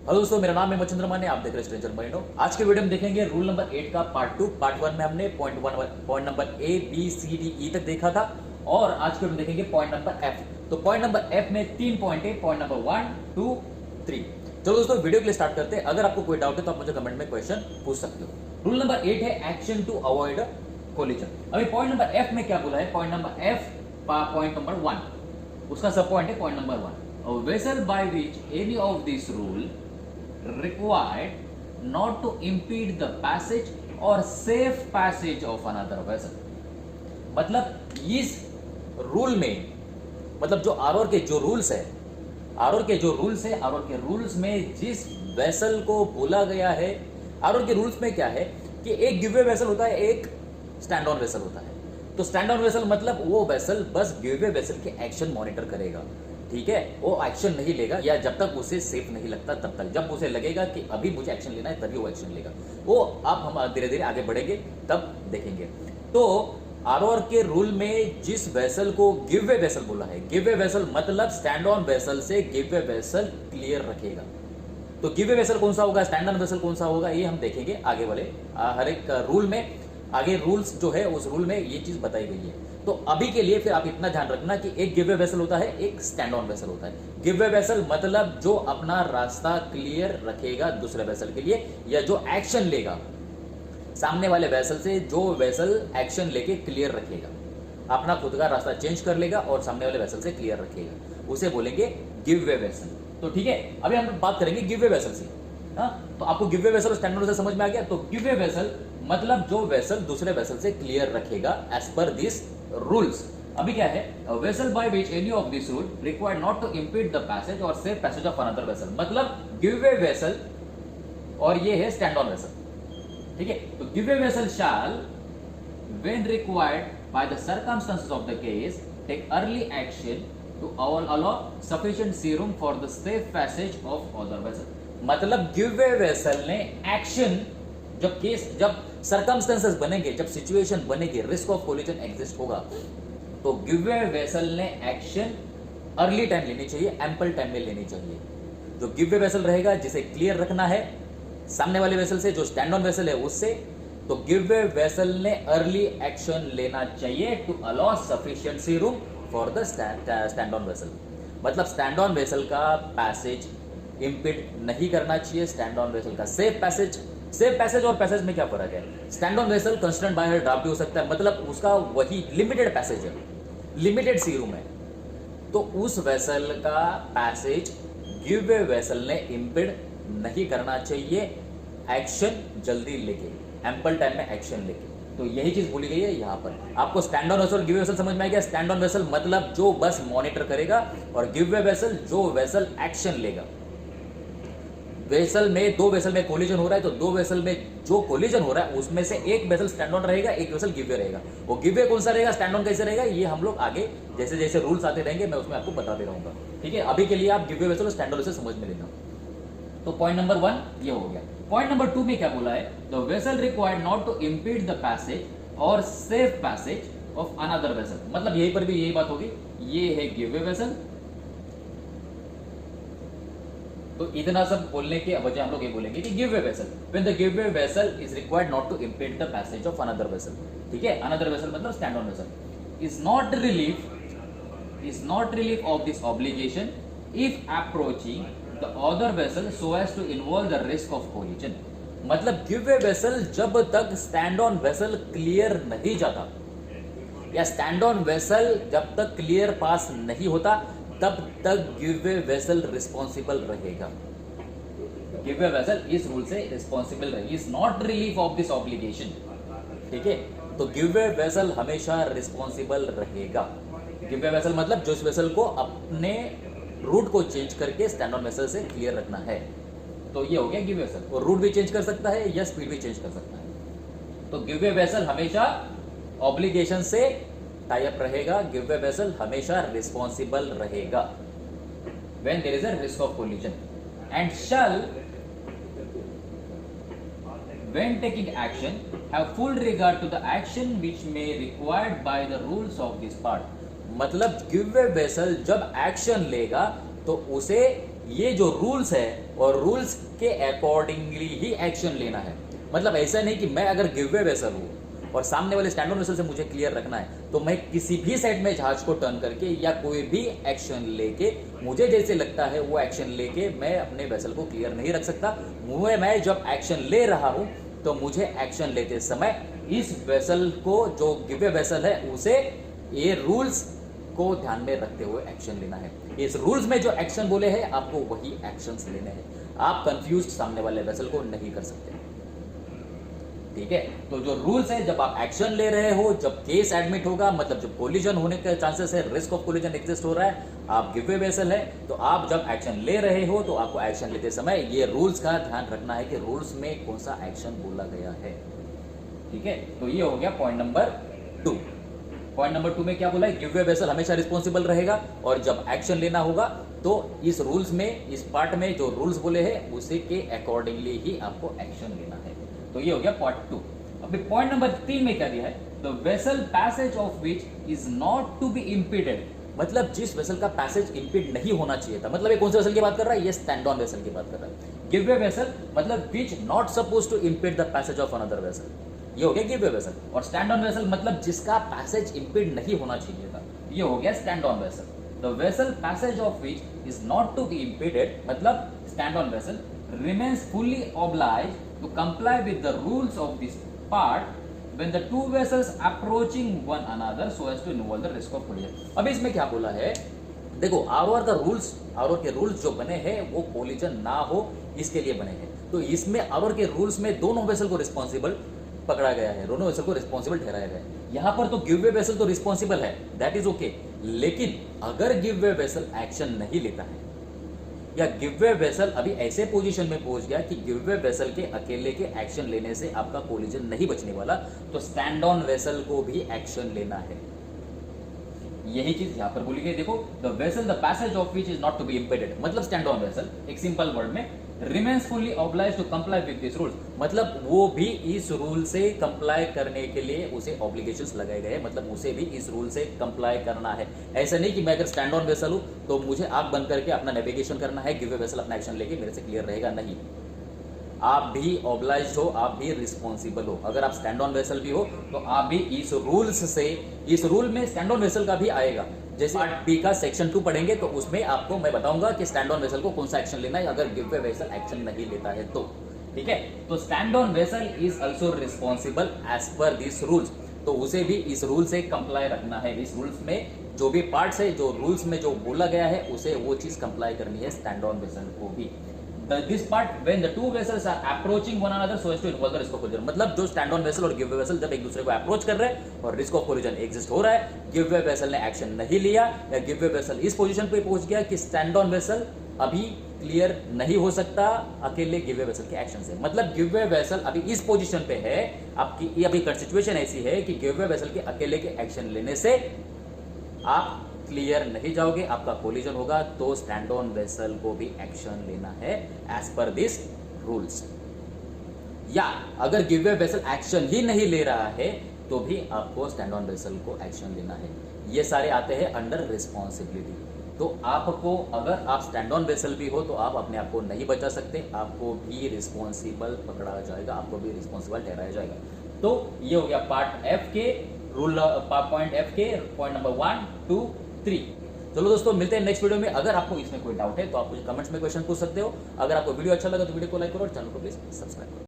Hello दोस्तों, मेरा नाम है मच्छिंद्र माने। आप देख रहे हैं स्ट्रेंजर मरीनो। आज के वीडियो में देखेंगे रूल नंबर 8 का पार्ट 2। पार्ट 1 में हमने point number a b c d e तक देखा था और आज के वीडियो में देखेंगे पॉइंट नंबर एफ। तो पॉइंट नंबर एफ में 3 पॉइंट है, पॉइंट नंबर 1 2 3। चलो दोस्तों, वीडियो के लिए स्टार्ट करते हैं। अगर आपको कोई डाउट है तो आप मुझे कमेंट में क्वेश्चन पूछ सकते हो। रूल नंबर 8 है एक्शन टू अवॉइड कोलिजन। अभी पॉइंट नंबर एफ में क्या बोला है? Point number F point number 1 उसका सब पॉइंट है point number 1। A vessel by which any of this rule required not to impede the passage or safe passage of another vessel। मतलब इस rule में, मतलब जो आरओआर के जो रूल्स है, आरओआर के रूल्स में जिस वेसल को बोला गया है, आरओआर के रूल्स में क्या है कि एक गिववे वेसल होता है, एक स्टैंड ऑन वेसल होता है। तो स्टैंड ऑन वेसल मतलब वो वेसल बस गिववे वेसल के एक्शन मॉनिटर करेगा, ठीक है। वो एक्शन नहीं लेगा, या जब तक उसे सेफ नहीं लगता तब तक। जब उसे लगेगा कि अभी मुझे एक्शन लेना है तभी वो एक्शन लेगा। वो अब हम धीरे धीरे आगे बढ़ेंगे तब देखेंगे। तो आरओआर के रूल में जिस वेसल को गिववे वेसल बोला है, गिववे वेसल मतलब स्टैंड ऑन वेसल से गिववे वेसल क्लियर रखेगा। तो गिववे वेसल कौन सा होगा, स्टैंड ऑन वेसल कौन सा होगा, ये हम देखेंगे आगे वाले हर एक रूल में। आगे रूल्स जो है उस रूल में ये चीज बताई गई है। तो अभी के लिए फिर आप इतना ध्यान रखना कि एक गिववे वेसल होता है, एक स्टैंड ऑन वेसल होता है। गिववे वेसल मतलब जो अपना रास्ता क्लियर रखेगा दूसरे वेसल के लिए, या जो एक्शन लेगा सामने वाले वेसल से, जो वेसल एक्शन लेके क्लियर रखेगा, अपना खुद का रास्ता चेंज कर लेगा और सामने वाले वेसल से क्लियर रखेगा, उसे बोलेंगे गिववे वेसल। तो ठीक है, अभी हम बात करेंगे गिववे वेसल से। तो आपको गिववे वेसल और स्टैंड ऑन वेसल समझ में आ गया। तो गिववे वेसल मतलब जो वेसल दूसरे वेसल से क्लियर रखेगा एज पर दिस रूल्स। अभी क्या है? Vessel by which any of this rule required not to impede the passage और safe passage of another vessel. मतलब गिववे वेसल और ये है स्टैंड ऑन वेसल, ठीक है। तो give way vessel shall when required by the circumstances of the case take early action to allow sufficient sea room for the safe passage of other vessel. मतलब give way vessel ने action, जब circumstances बनेंगे, जब situation बनेगी, risk of collision exist होगा, तो give way vessel ने action early time लेनी चाहिए, एम्पल टाइम में लेनी चाहिए। जो गिववे वेसल रहेगा जिसे क्लियर रखना है सामने वाले वेसल से, जो स्टैंड ऑन वेसल है उससे, तो गिववे वेसल ने अर्ली एक्शन लेना चाहिए to allow sufficient sea room for the stand on vessel. मतलब स्टैंड ऑन वेसल का पैसेज इंपिड नहीं करना चाहिए, स्टैंड ऑन वेसल का सेफ पैसेज। सेफ पैसेज और पैसेज में क्या फर्क है? Stand on vessel constant by draught भी हो सकता है, मतलब उसका वही लिमिटेड पैसेज है, लिमिटेड सी रूम है। तो उस वेसल का पैसेज गिववे वेसल ने इंपिड नहीं करना चाहिए, एक्शन जल्दी लेके, एम्पल टाइम में एक्शन लेके। तो यही चीज बोली गई है यहाँ पर। आपको stand on vessel, giveaway vessel समझ में आ गया? स्टैंड ऑन वेसल मतलब जो बस मॉनिटर करेगा, और गिववे वेसल जो वेसल एक्शन लेगा। वेसल में, दो वेसल में कोलिजन हो रहा है, तो दो वेसल में जो कोलिजन हो रहा है उसमें से एक वेसल स्टैंड ऑन रहेगा, एक वेसल गिववे रहेगा। वो गिववे कौन सा रहेगा, स्टैंड ऑन कैसे रहेगा, ये हम लोग आगे जैसे जैसे रूल्स आते रहेंगे मैं उसमें आपको बताते रहूंगा, ठीक है। अभी के लिए आप गिववे वेसल और स्टैंड ऑन वेसल समझ में लेना। तो पॉइंट नंबर 1 ये हो गया। पॉइंट नंबर 2 में क्या बोला है? The vessel required not to impede the passage और safe passage of another vessel. मतलब यहीं पर भी यही बात होगी, ये है गिववे वेसल। तो इतना सब बोलने के बजाय हम लोग ये बोलेंगे कि give way vessel, when the give way vessel is required not to impede the passage of another vessel, ठीक है। अनदर वेसल मतलब stand on vessel is not relief of this obligation if approaching the other vessel so as to involve the risk of collision. मतलब give way vessel जब तक stand on vessel clear नहीं जाता, या stand on vessel जब तक clear पास नहीं होता, तब तक गिववे वेसल रिस्पॉन्सिबल रहेगा। गिववे वेसल इस रूल से रिस्पॉन्सिबल रहेगी, is not relief of this obligation, ठीक है। तो गिववे वेसल हमेशा रिस्पॉन्सिबल रहेगा। गिववे वेसल मतलब जो इस वेसल को अपने रूट को चेंज करके स्टैंड ऑन वेसल से क्लियर रखना है। तो ये हो गया गिववे वेसल। वो रूट भी चेंज कर सकता है या स्पीड भी चेंज कर सकता है। तो गिववे वेसल हमेशा ऑब्लिगेशन से टाई अप रहेगा, गिववे वेसल हमेशा रिस्पॉन्सिबल रहेगा when there is a risk of collision, and shall when taking action have full regard to the action which may required by the rules of this part. मतलब give way vessel जब action लेगा तो उसे ये जो rules है और rules के अकॉर्डिंगली ही एक्शन लेना है। मतलब ऐसा नहीं कि मैं अगर गिव वे वेसल हूँ और सामने वाले स्टैंड ऑन वेसल से मुझे क्लियर रखना है तो मैं किसी भी साइड में जहाज को टर्न करके या कोई भी एक्शन लेके मुझे जैसे लगता है वो एक्शन लेके मैं अपने वेसल को क्लियर नहीं रख सकता। मैं जब एक्शन ले रहा हूं तो मुझे एक्शन लेते समय इस वेसल को, जो गिव वे वेसल है, उसे ये रूल्स को ध्यान में रखते हुए एक्शन लेना है। इस रूल्स में जो एक्शन बोले हैं आपको वही एक्शंस लेने हैं। आप कंफ्यूज्ड सामने वाले वेसल को नहीं कर सकते। ठीक है, तो जो रूल्स है, जब आप एक्शन ले रहे हो, जब केस एडमिट होगा, मतलब जब कोलिजन होने के चांसेस है, रिस्क ऑफ कोलिजन एग्जिस्ट हो रहा है, आप गिव वे वेसल है, तो आप जब एक्शन ले रहे हो तो आपको एक्शन लेते समय ये रूल्स का ध्यान रखना है कि रूल्स में कौन सा एक्शन बोला गया है। ठीक है, तो ये हो गया पॉइंट नंबर 2। पॉइंट नंबर 2 में क्या बोला है? गिव वे वेसल हमेशा रिस्पॉन्सिबल रहेगा और जब एक्शन लेना होगा तो इस रूल्स में, इस पार्ट में जो रूल्स बोले हैं उसी के अकॉर्डिंगली ही आपको एक्शन लेना है। तो ये हो गया पॉइंट 2। अभी पॉइंट नंबर 3 में क्या दिया है? The vessel passage of which is not to be impeded. मतलब जिस वेसल का पैसेज इम्पीड नहीं होना चाहिए था। मतलब ये कौन से वेसल की बात कर रहा है? ये स्टैंड ऑन वेसल की बात कर रहा है। गिव वे वेसल मतलब which not suppose to impede the passage of another vessel, ये हो गया गिव वे वेसल। और स्टैंड ऑन वेसल मतलब जिसका पैसेज इम्पीड नहीं होना चाहिए था, ये हो गया stand on vessel. The vessel passage of which is not to be impeded मतलब stand on vessel remains fully obliged to comply with the rules of this part when the two vessels approaching one another so as to involve the risk of collision। अब इसमें क्या बोला है? देखो, ROR का rules, ROR के rules जो बने हैं वो कोलिजन ना हो इसके लिए बने हैं। तो इसमें आरओआर के रूल्स में दोनों वेसल को रिस्पॉन्सिबल पकड़ा गया है, दोनों वेसल को रिस्पॉन्सिबल ठहराया गया है। यहां पर तो गिव वे वेसल तो रिस्पॉन्सिबल है, दैट इज ओके। लेकिन अगर गिव वे वेसल एक्शन नहीं लेता है या गिव वे वेसल अभी ऐसे पोजीशन में पहुंच गया कि गिव वे वेसल के अकेले के एक्शन लेने से आपका कोलिजन नहीं बचने वाला, तो स्टैंड ऑन वेसल को भी एक्शन लेना है। यही चीज यहां पर बोली गई। देखो, the vessel the passage of which is not to be impeded मतलब स्टैंड ऑन वेसल, एक सिंपल वर्ड में, remains fully obliged to comply with this rule मतलब वो भी इस रूल से कंप्लाई करने के लिए उसे ऑब्लिगेशंस लगाए गए, मतलब उसे भी इस रूल से कंप्लाई करना है। ऐसा नहीं कि मैं अगर स्टैंड ऑन वेसल हूं तो मुझे आंख बंद करके अपना नेविगेशन करना है, गिव वे वेसल अपना एक्शन लेके मेरे से क्लियर रहेगा, नहीं। आप भी ऑब्लाइज्ड हो, आप भी रिस्पॉन्सिबल हो। अगर आप स्टैंड ऑन वेसल भी हो तो आप भी इस रूल्स से, इस रूल में स्टैंड ऑन वेसल का भी आएगा। जैसे पार्ट बी का सेक्शन 2 पढ़ेंगे तो उसमें आपको मैं बताऊंगा कि स्टैंड ऑन वेसल को कौन सा एक्शन लेना है अगर गिव वे वेसल एक्शन नहीं लेता है तो। ठीक है, तो stand on vessel is also responsible as per this rules, तो उसे भी इस रूल से कंप्लाई रखना है। इस रूल्स में जो भी पार्ट्स है, जो रूल्स में जो बोला गया है उसे वो चीज कंप्लाई करनी है स्टैंड ऑन वेसल को भी। This part when the two vessels are approaching one another so as to involve the risk of collision मतलब जो स्टैंड ऑन वेसल और गिव वे वेसल जब एक दूसरे को अप्रोच कर रहे हैं और रिस्क ऑफ कोलिजन एग्जिस्ट हो रहा है, गिव वे वेसल ने एक्शन नहीं लिया या गिव वे वेसल इस पोजीशन पे पहुंच गया कि स्टैंड ऑन वेसल अभी क्लियर नहीं हो सकता अकेले गिव वे वेसल के एक्शन से। मतलब गिव वे वेसल अभी इस पोजीशन पे है, आपकी ये अभी सिचुएशन ऐसी है कि गिव वे वेसल के अकेले के एक्शन लेने से आप क्लियर नहीं जाओगे, आपका कोलिजन होगा, तो स्टैंड ऑन वेसल को भी एक्शन लेना है एज पर दिस रूल्स। या अगर गिव वे वेसल एक्शन ही नहीं ले रहा है तो भी आपको स्टैंड ऑन वेसल को एक्शन लेना है। ये सारे आते हैं अंडर रिस्पॉन्सिबिलिटी। तो आपको, अगर आप स्टैंड ऑन वेसल भी हो तो आप अपने आप को नहीं बचा सकते, आपको भी रिस्पॉन्सिबल पकड़ा जाएगा, आपको भी रिस्पॉन्सिबल ठहराया जाएगा। तो ये हो गया पार्ट एफ के रूल, पॉइंट एफ के पॉइंट नंबर 1, 2, 3। चलो दोस्तों, मिलते हैं नेक्स्ट वीडियो में। अगर आपको इसमें कोई डाउट है तो आप मुझे कमेंट्स में क्वेश्चन पूछ सकते हो। अगर आपको वीडियो अच्छा लगा तो वीडियो को लाइक करो और चैनल को प्लीज सब्सक्राइब करो।